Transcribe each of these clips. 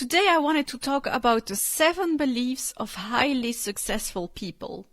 Today I wanted to talk about the 7 beliefs of highly successful people.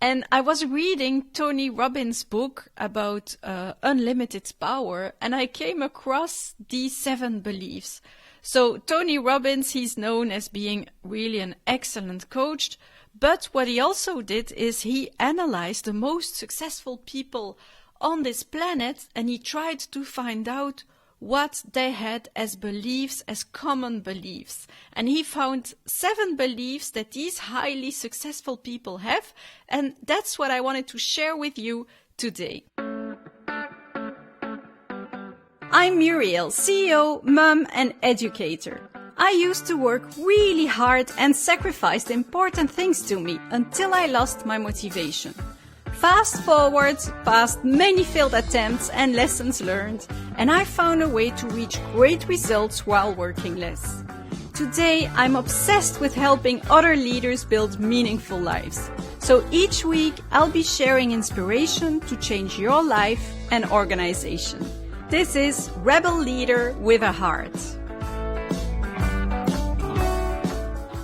And I was reading Tony Robbins' book about unlimited power, and I came across these 7 beliefs. So Tony Robbins, he's known as being really an excellent coach, but what he also did is he analyzed the most successful people on this planet, and he tried to find out what they had as beliefs, as common beliefs. And he found 7 beliefs that these highly successful people have, and that's what I wanted to share with you today. I'm Muriel, CEO, mom, and educator. I used to work really hard and sacrificed important things to me until I lost my motivation. Fast forward past many failed attempts and lessons learned, and I found a way to reach great results while working less. Today, I'm obsessed with helping other leaders build meaningful lives. So each week, I'll be sharing inspiration to change your life and organization. This is Rebel Leader with a Heart.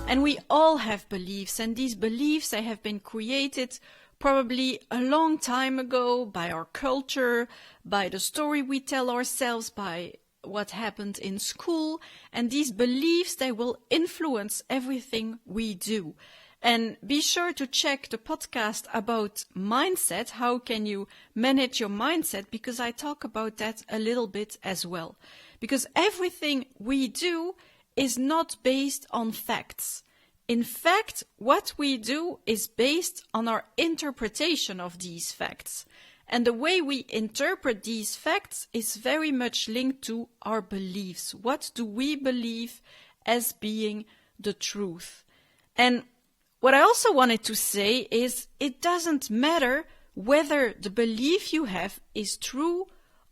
And we all have beliefs, and these beliefs, they have been created probably a long time ago by our culture, by the story we tell ourselves, by what happened in school. And these beliefs, they will influence everything we do. And be sure to check the podcast about mindset. How can you manage your mindset? Because I talk about that a little bit as well. Because everything we do is not based on facts. In fact, what we do is based on our interpretation of these facts. And the way we interpret these facts is very much linked to our beliefs. What do we believe as being the truth? And what I also wanted to say is it doesn't matter whether the belief you have is true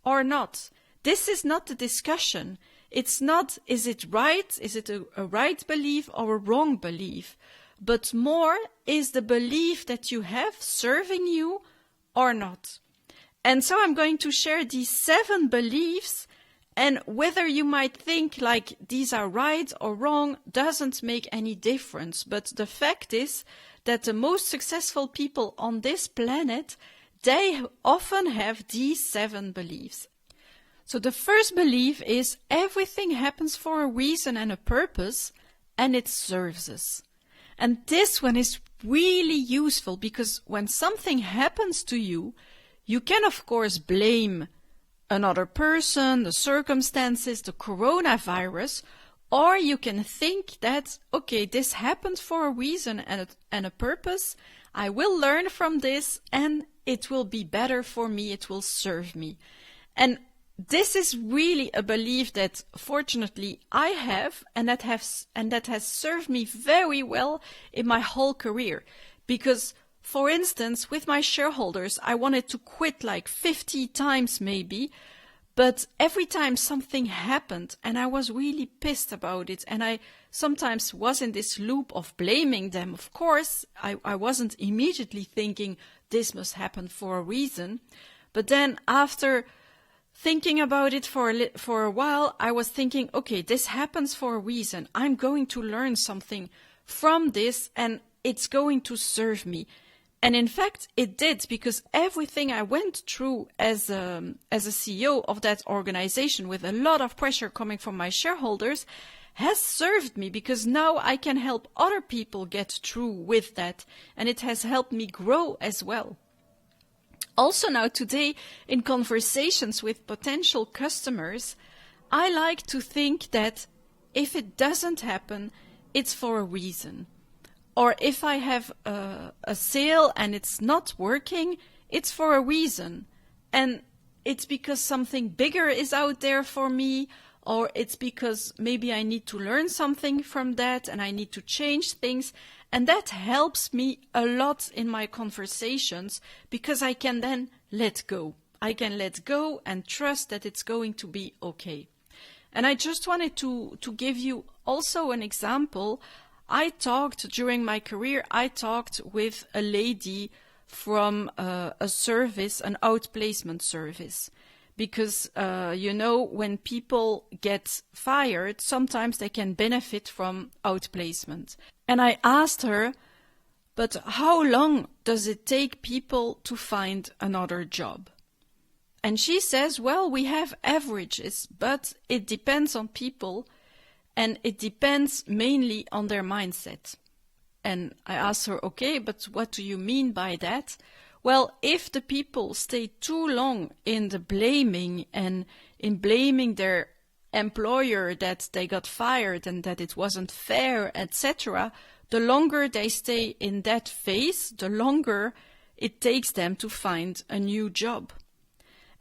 or not. This is not the discussion. It's not, is it right? Is it a right belief or a wrong belief? But more, is the belief that you have serving you or not? And so I'm going to share these 7 beliefs, and whether you might think like these are right or wrong doesn't make any difference. But the fact is that the most successful people on this planet, they often have these 7 beliefs. So the first belief is everything happens for a reason and a purpose, and it serves us. And this one is really useful because when something happens to you, you can of course blame another person, the circumstances, the coronavirus, or you can think that, okay, this happened for a reason and a purpose. I will learn from this and it will be better for me, it will serve me. And this is really a belief that fortunately I have, and that has served me very well in my whole career. Because, for instance, with my shareholders, I wanted to quit like 50 times maybe, but every time something happened and I was really pissed about it, and I sometimes was in this loop of blaming them. Of course, I wasn't immediately thinking this must happen for a reason, but then after thinking about it for a while, I was thinking, okay, this happens for a reason. I'm going to learn something from this and it's going to serve me. And in fact, it did, because everything I went through as a CEO of that organization with a lot of pressure coming from my shareholders has served me, because now I can help other people get through with that. And it has helped me grow as well. Also now today, in conversations with potential customers, I like to think that if it doesn't happen, it's for a reason. Or if I have a sale and it's not working, it's for a reason. And it's because something bigger is out there for me, or it's because maybe I need to learn something from that and I need to change things. And that helps me a lot in my conversations, because I can then let go. I can let go and trust that it's going to be okay. And I just wanted to give you also an example. During my career, I talked with a lady from a service, an outplacement service, because, when people get fired, sometimes they can benefit from outplacement. And I asked her, but how long does it take people to find another job? And she says, well, we have averages, but it depends on people, and it depends mainly on their mindset. And I asked her, okay, but what do you mean by that? Well, if the people stay too long in the blaming and in blaming their employer that they got fired and that it wasn't fair, etc., the longer they stay in that phase, the longer it takes them to find a new job.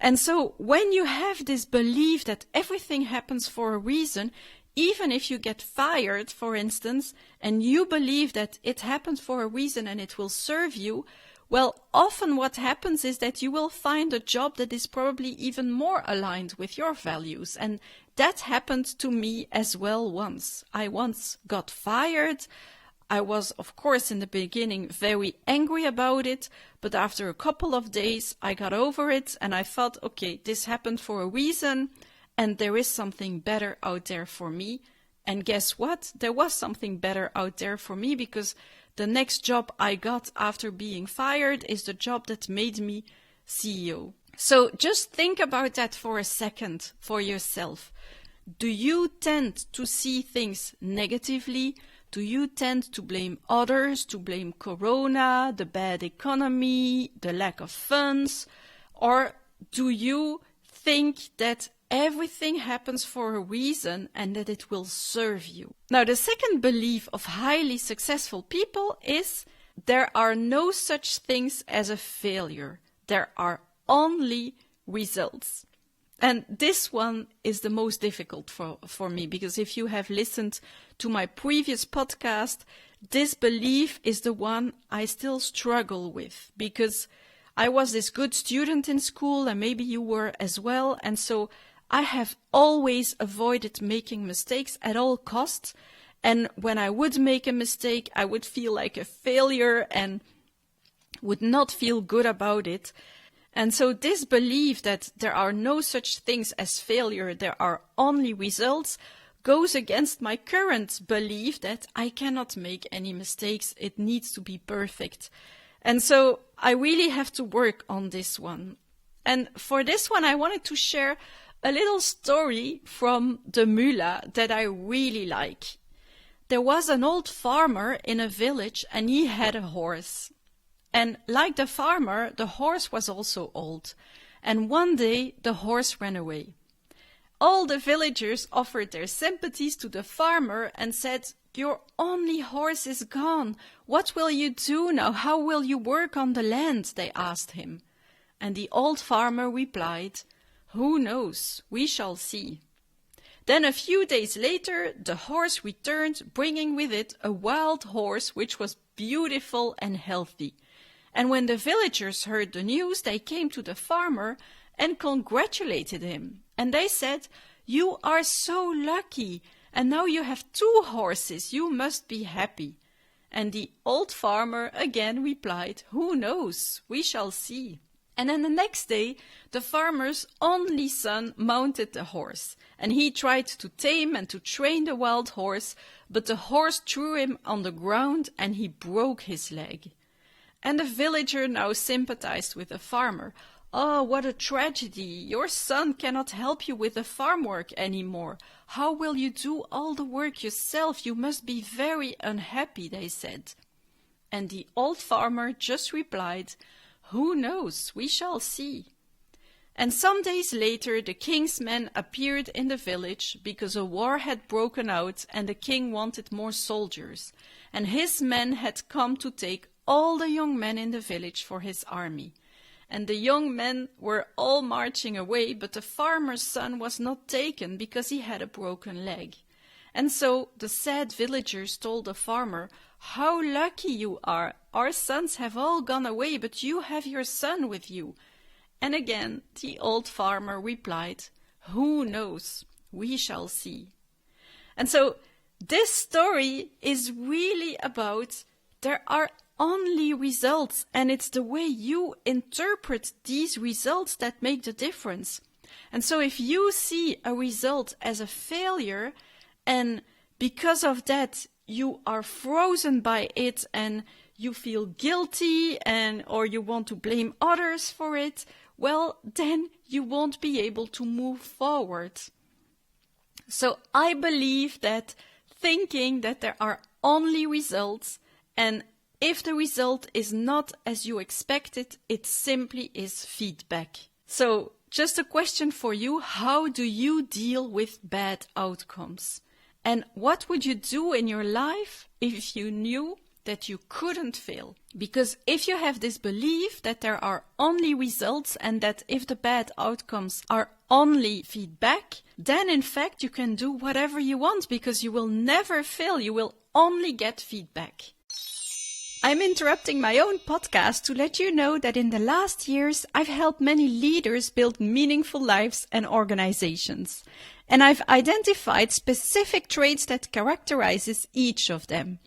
And so when you have this belief that everything happens for a reason, even if you get fired, for instance, and you believe that it happened for a reason and it will serve you, well, often what happens is that you will find a job that is probably even more aligned with your values. And that happened to me as well once. I once got fired. I was, of course, in the beginning very angry about it, but after a couple of days I got over it and I thought, okay, this happened for a reason and there is something better out there for me. And guess what? There was something better out there for me, because the next job I got after being fired is the job that made me CEO. So just think about that for a second for yourself. Do you tend to see things negatively? Do you tend to blame others, to blame Corona, the bad economy, the lack of funds? Or do you think that everything happens for a reason and that it will serve you? Now, the second belief of highly successful people is there are no such things as a failure. There are only results. And this one is the most difficult for me, because if you have listened to my previous podcast, this belief is the one I still struggle with, because I was this good student in school and maybe you were as well. And so I have always avoided making mistakes at all costs. And when I would make a mistake, I would feel like a failure and would not feel good about it. And so this belief that there are no such things as failure, there are only results, goes against my current belief that I cannot make any mistakes. It needs to be perfect. And so I really have to work on this one. And for this one, I wanted to share a little story from the Mula that I really like. There was an old farmer in a village and he had a horse. And like the farmer, the horse was also old. And one day the horse ran away. All the villagers offered their sympathies to the farmer and said, "Your only horse is gone. What will you do now? How will you work on the land?" they asked him. And the old farmer replied, "Who knows? We shall see." Then a few days later, the horse returned, bringing with it a wild horse which was beautiful and healthy. And when the villagers heard the news, they came to the farmer and congratulated him. And they said, "You are so lucky, and now you have 2 horses. You must be happy." And the old farmer again replied, "Who knows? We shall see." And then the next day, the farmer's only son mounted the horse, and he tried to tame and to train the wild horse, but the horse threw him on the ground and he broke his leg. And the villager now sympathized with the farmer. "Oh, what a tragedy! Your son cannot help you with the farm work anymore. How will you do all the work yourself? You must be very unhappy," they said. And the old farmer just replied, "Who knows? We shall see." And some days later, the king's men appeared in the village because a war had broken out and the king wanted more soldiers. And his men had come to take all the young men in the village for his army. And the young men were all marching away, but the farmer's son was not taken because he had a broken leg. And so the sad villagers told the farmer, "How lucky you are! Our sons have all gone away, but you have your son with you." And again the old farmer replied, "Who knows? We shall see." And so this story is really about there are only results, and it's the way you interpret these results that make the difference. And so if you see a result as a failure, and because of that you are frozen by it and you feel guilty or you want to blame others for it, well, then you won't be able to move forward. So I believe that thinking that there are only results, and if the result is not as you expected, it simply is feedback. So just a question for you: how do you deal with bad outcomes? And what would you do in your life if you knew that you couldn't fail? Because if you have this belief that there are only results and that if the bad outcomes are only feedback, then in fact you can do whatever you want because you will never fail. You will only get feedback. I'm interrupting my own podcast to let you know that in the last years I've helped many leaders build meaningful lives and organizations. And I've identified specific traits that characterizes each of them.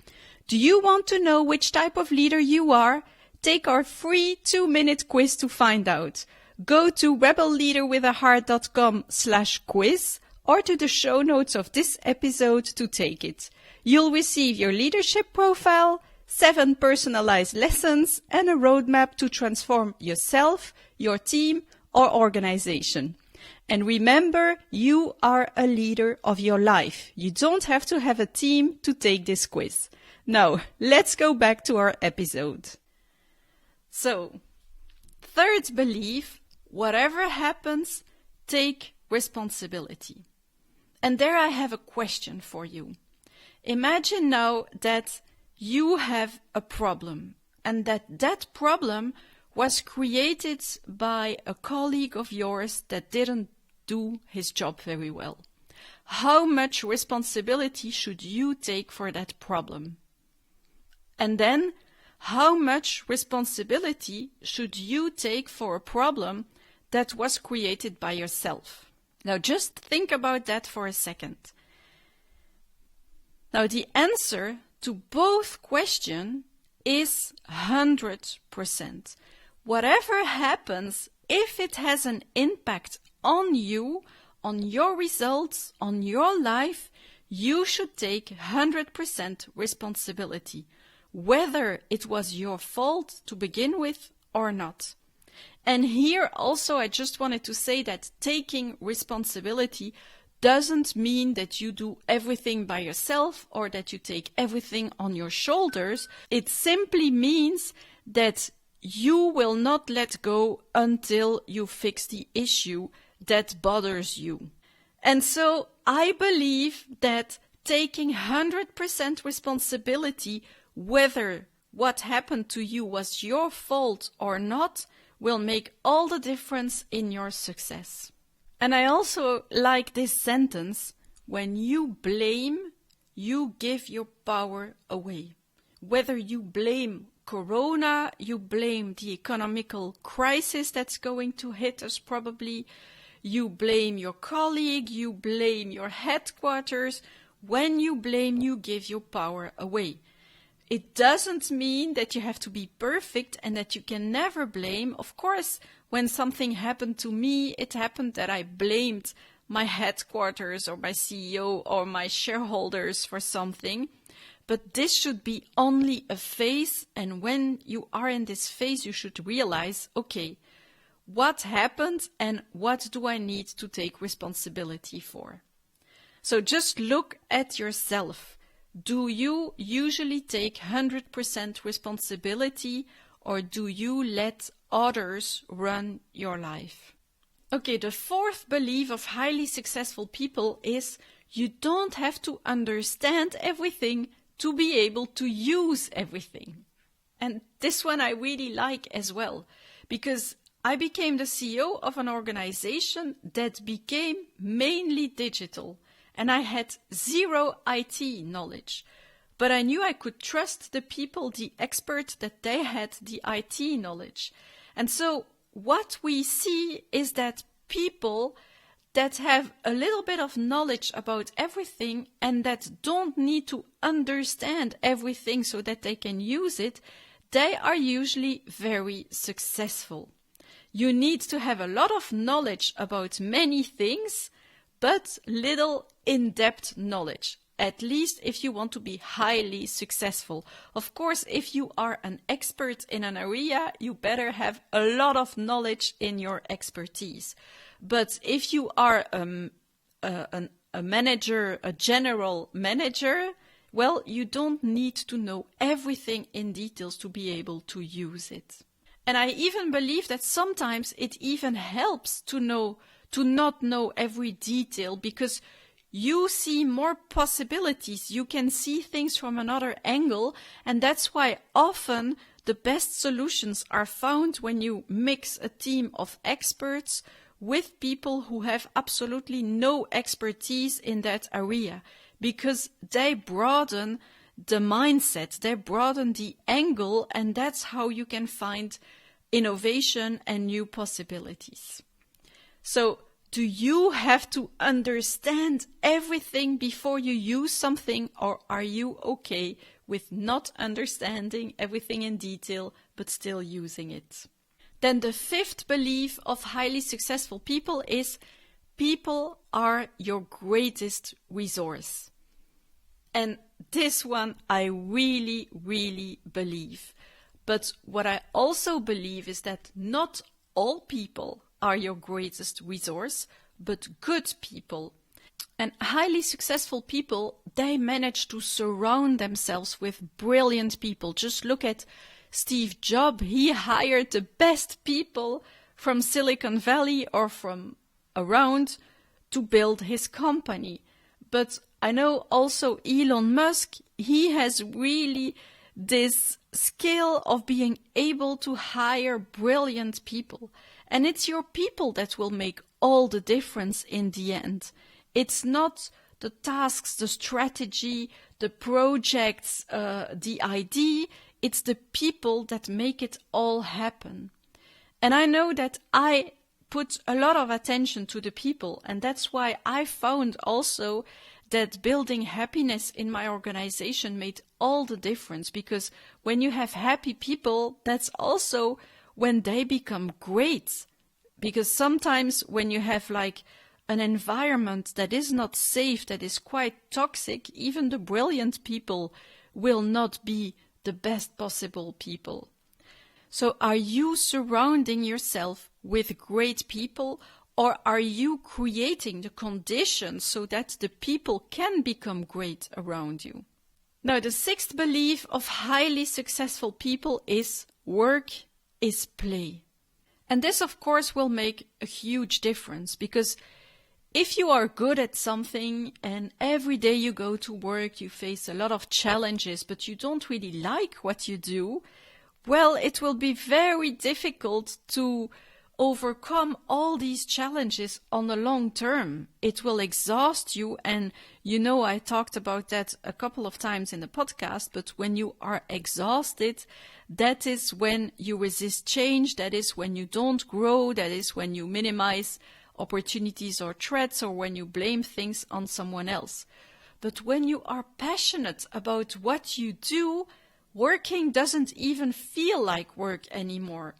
Do you want to know which type of leader you are? Take our free 2-minute quiz to find out. Go to rebelleaderwithaheart.com/quiz or to the show notes of this episode to take it. You'll receive your leadership profile, 7 personalized lessons, and a roadmap to transform yourself, your team, or organization. And remember, you are a leader of your life. You don't have to have a team to take this quiz. Now, let's go back to our episode. So, third belief: whatever happens, take responsibility. And there I have a question for you. Imagine now that you have a problem, and that problem was created by a colleague of yours that didn't do his job very well. How much responsibility should you take for that problem? And then, how much responsibility should you take for a problem that was created by yourself? Now just think about that for a second. Now the answer to both questions is 100%. Whatever happens, if it has an impact on you, on your results, on your life, you should take 100% responsibility, whether it was your fault to begin with or not. And here also I just wanted to say that taking responsibility doesn't mean that you do everything by yourself or that you take everything on your shoulders. It simply means that you will not let go until you fix the issue that bothers you. And so I believe that taking 100% responsibility, whether what happened to you was your fault or not, will make all the difference in your success. And I also like this sentence: when you blame, you give your power away. Whether you blame Corona, you blame the economical crisis that's going to hit us probably, you blame your colleague, you blame your headquarters. When you blame, you give your power away. It doesn't mean that you have to be perfect and that you can never blame. Of course, when something happened to me, it happened that I blamed my headquarters or my CEO or my shareholders for something. But this should be only a phase, and when you are in this phase, you should realize, okay, what happened and what do I need to take responsibility for? So just look at yourself. Do you usually take 100% responsibility, or do you let others run your life? Okay, the fourth belief of highly successful people is you don't have to understand everything to be able to use everything. And this one I really like as well, because I became the CEO of an organization that became mainly digital, and I had zero IT knowledge. But I knew I could trust the people, the experts, that they had the IT knowledge. And so what we see is that people that have a little bit of knowledge about everything and that don't need to understand everything so that they can use it, they are usually very successful. You need to have a lot of knowledge about many things, but little in-depth knowledge, at least if you want to be highly successful. Of course, if you are an expert in an area, you better have a lot of knowledge in your expertise. But if you are a manager, a general manager, well, you don't need to know everything in details to be able to use it. And I even believe that sometimes it even helps to not know every detail, because you see more possibilities. You can see things from another angle, and that's why often the best solutions are found when you mix a team of experts with people who have absolutely no expertise in that area, because they broaden the mindset, they broaden the angle, and that's how you can find innovation and new possibilities. So, do you have to understand everything before you use something, or are you okay with not understanding everything in detail but still using it? Then the fifth belief of highly successful people is people are your greatest resource. And this one I really, really believe. But what I also believe is that not all people are your greatest resource, but good people. And highly successful people, they manage to surround themselves with brilliant people. Just look at Steve Jobs. He hired the best people from Silicon Valley or from around to build his company. But I know also Elon Musk, he has really this skill of being able to hire brilliant people. And it's your people that will make all the difference in the end. It's not the tasks, the strategy, the projects, the idea. It's the people that make it all happen. And I know that I put a lot of attention to the people, and that's why I found also that building happiness in my organization made all the difference, because when you have happy people, that's also when they become great. Because sometimes when you have like an environment that is not safe, that is quite toxic, even the brilliant people will not be the best possible people. So are you surrounding yourself with great people, or are you creating the conditions so that the people can become great around you? Now, the sixth belief of highly successful people is work is play. And this, of course, will make a huge difference, because if you are good at something and every day you go to work, you face a lot of challenges, but you don't really like what you do, well, it will be very difficult to overcome all these challenges on the long term. It will exhaust you, and I talked about that a couple of times in the podcast, but when you are exhausted, that is when you resist change, that is when you don't grow, that is when you minimize opportunities or threats, or when you blame things on someone else. But when you are passionate about what you do, working doesn't even feel like work anymore.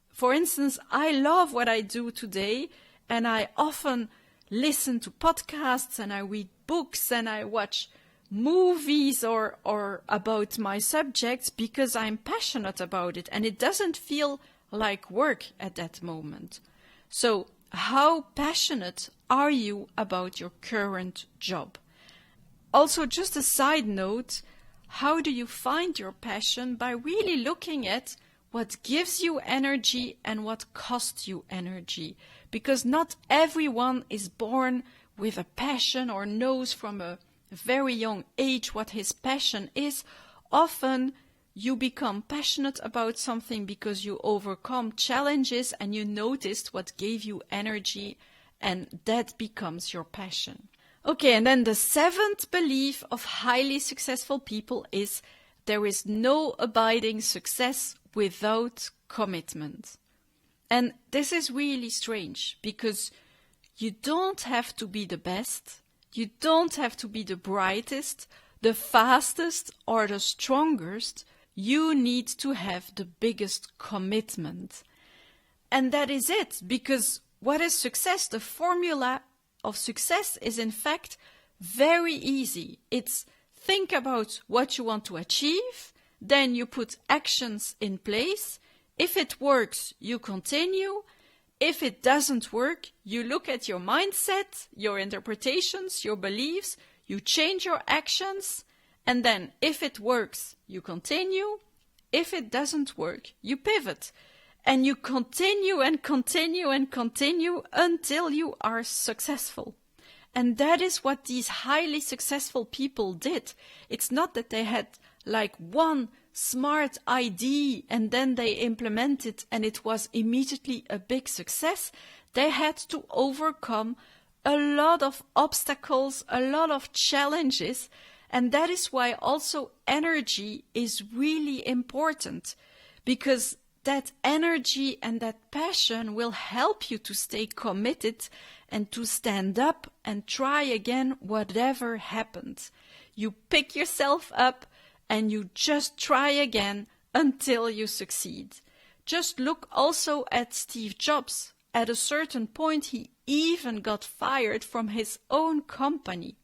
For instance, I love what I do today, and I often listen to podcasts, and I read books, and I watch movies or about my subjects because I'm passionate about it, and it doesn't feel like work at that moment. So, how passionate are you about your current job? Also, just a side note, how do you find your passion? By really looking at what gives you energy and what costs you energy. Because not everyone is born with a passion or knows from a very young age what his passion is. Often you become passionate about something because you overcome challenges and you noticed what gave you energy, and that becomes your passion. Okay, and then the seventh belief of highly successful people is there is no abiding success without commitment. And this is really strange, because you don't have to be the best, you don't have to be the brightest, the fastest, or the strongest. You need to have the biggest commitment. And that is it, because what is success? The formula of success is in fact very easy. It's think about what you want to achieve, then you put actions in place. If it works, you continue. If it doesn't work, you look at your mindset, your interpretations, your beliefs, you change your actions, and then if it works, you continue. If it doesn't work, you pivot. And you continue and continue and continue until you are successful. And that is what these highly successful people did. It's not that they had like one smart idea and then they implemented and it was immediately a big success. They had to overcome a lot of obstacles, a lot of challenges. And that is why also energy is really important, because that energy and that passion will help you to stay committed and to stand up and try again whatever happens. You pick yourself up and you just try again until you succeed. Just look also at Steve Jobs. At a certain point, he even got fired from his own company.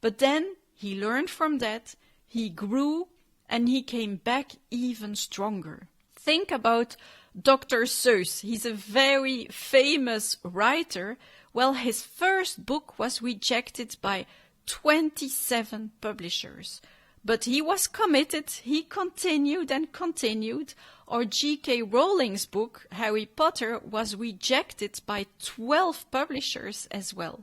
But then he learned from that, he grew, and he came back even stronger. Think about Dr. Seuss. He's a very famous writer. Well, his first book was rejected by 27 publishers. But he was committed, he continued and continued. Or J.K. Rowling's book, Harry Potter, was rejected by 12 publishers as well.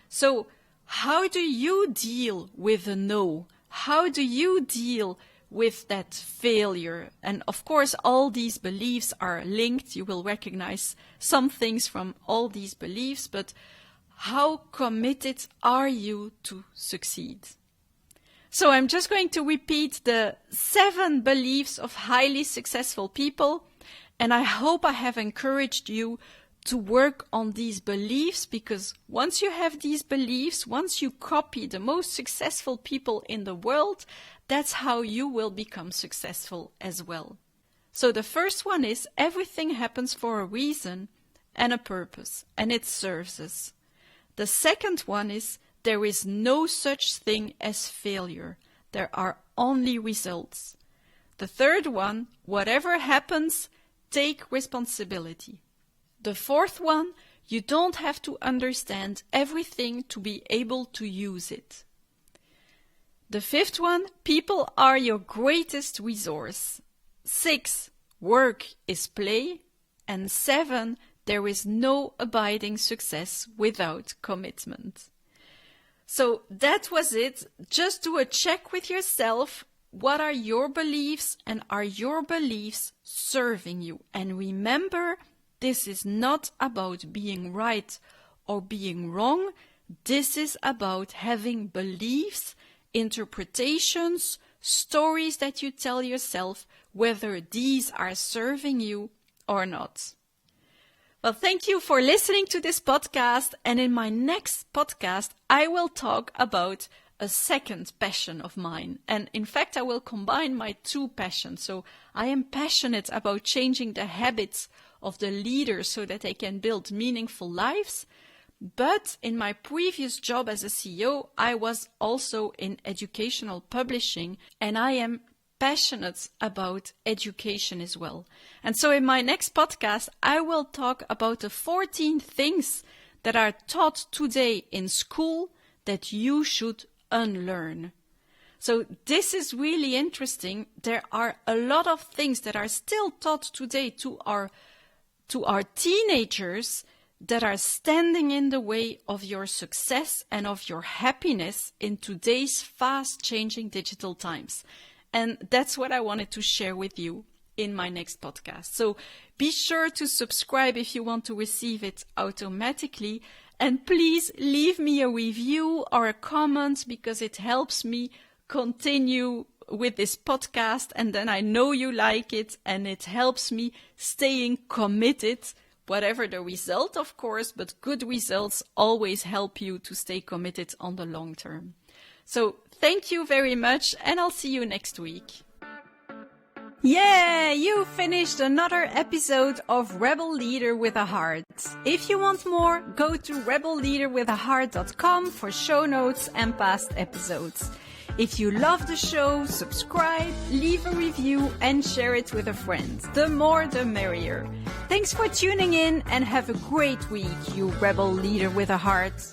So, how do you deal with a no? How do you deal with that failure? And of course, all these beliefs are linked. You will recognize some things from all these beliefs, but how committed are you to succeed? So I'm just going to repeat the 7 beliefs of highly successful people, and I hope I have encouraged you to work on these beliefs, because once you have these beliefs, once you copy the most successful people in the world, that's how you will become successful as well. So the first one is everything happens for a reason and a purpose, and it serves us. The second one is there is no such thing as failure. There are only results. The third one, whatever happens, take responsibility. The fourth one, you don't have to understand everything to be able to use it. The fifth one, people are your greatest resource. 6, work is play. And 7, there is no abiding success without commitment. So that was it. Just do a check with yourself. What are your beliefs, and are your beliefs serving you? And remember, this is not about being right or being wrong. This is about having beliefs, interpretations, stories that you tell yourself, whether these are serving you or not. Well, thank you for listening to this podcast. And in my next podcast, I will talk about a second passion of mine. And in fact, I will combine my 2 passions. So I am passionate about changing the habits of the leaders so that they can build meaningful lives. But in my previous job as a CEO, I was also in educational publishing, and I am passionate about education as well. And so in my next podcast, I will talk about the 14 things that are taught today in school that you should unlearn. So this is really interesting. There are a lot of things that are still taught today to our teenagers that are standing in the way of your success and of your happiness in today's fast-changing digital times. And that's what I wanted to share with you in my next podcast. So be sure to subscribe if you want to receive it automatically. And please leave me a review or a comment, because it helps me continue with this podcast. And then I know you like it, and it helps me staying committed, whatever the result, of course, but good results always help you to stay committed on the long term. So thank you very much, and I'll see you next week. Yeah, you finished another episode of Rebel Leader with a Heart. If you want more, go to rebelleaderwithaheart.com for show notes and past episodes. If you love the show, subscribe, leave a review, and share it with a friend. The more, the merrier. Thanks for tuning in and have a great week, you Rebel Leader with a Heart.